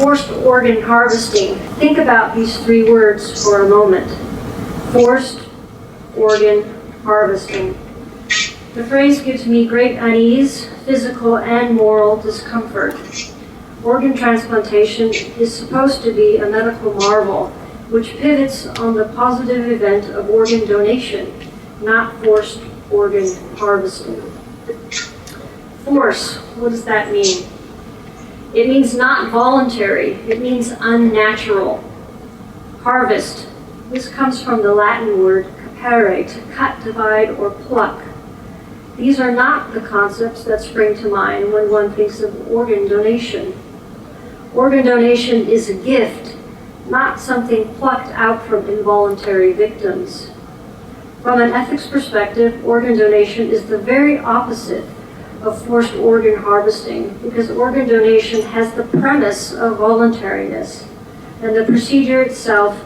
forced organ harvesting. Think about these three words for a moment. Forced organ harvesting. The phrase gives me great unease, physical and moral discomfort. Organ transplantation is supposed to be a medical marvel, which pivots on the positive event of organ donation, not forced organ harvesting. Force, what does that mean? It means not voluntary, it means unnatural. Harvest, this comes from the Latin word capere, to cut, divide, or pluck. These are not the concepts that spring to mind when one thinks of organ donation. Organ donation is a gift, not something plucked out from involuntary victims. From an ethics perspective, organ donation is the very opposite of forced organ harvesting, because organ donation has the premise of voluntariness, and the procedure itself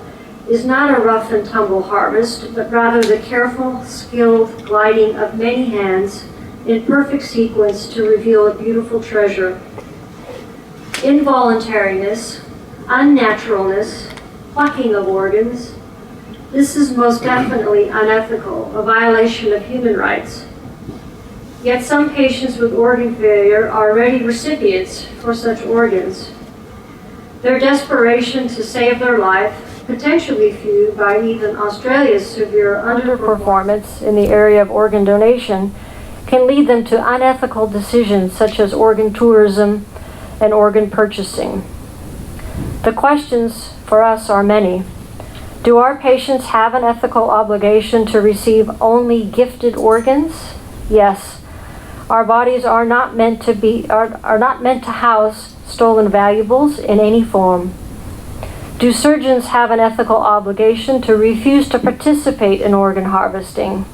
is not a rough and tumble harvest, but rather the careful, skilled gliding of many hands in perfect sequence to reveal a beautiful treasure. Involuntariness, unnaturalness, plucking of organs, this is most definitely unethical, a violation of human rights. Yet some patients with organ failure are ready recipients for such organs. Their desperation to save their life, potentially fueled by even Australia's severe underperformance in the area of organ donation, can lead them to unethical decisions such as organ tourism and organ purchasing. The questions for us are many. Do our patients have an ethical obligation to receive only gifted organs? Yes. Our bodies are not meant to house stolen valuables in any form. Do surgeons have an ethical obligation to refuse to participate in organ harvesting?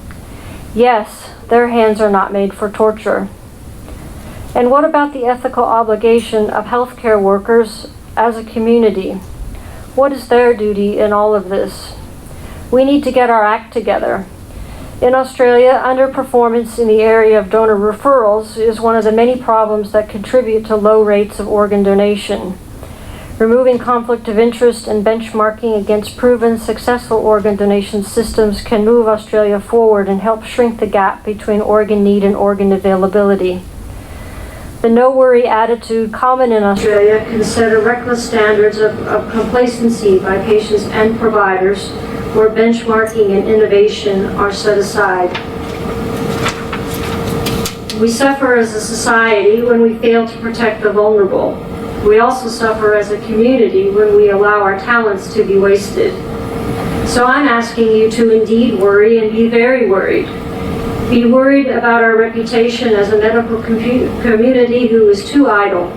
Yes, their hands are not made for torture. And what about the ethical obligation of healthcare workers as a community? What is their duty in all of this? We need to get our act together. In Australia, underperformance in the area of donor referrals is one of the many problems that contribute to low rates of organ donation. Removing conflict of interest and benchmarking against proven successful organ donation systems can move Australia forward and help shrink the gap between organ need and organ availability. The no-worry attitude common in Australia can set a reckless standards of complacency by patients and providers, where benchmarking and innovation are set aside. We suffer as a society when we fail to protect the vulnerable. We also suffer as a community when we allow our talents to be wasted. So I'm asking you to indeed worry and be very worried. Be worried about our reputation as a medical community who is too idle.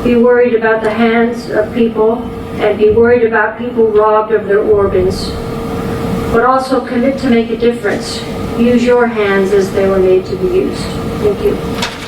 Be worried about the hands of people, and be worried about people robbed of their organs. But also commit to make a difference. Use your hands as they were made to be used. Thank you.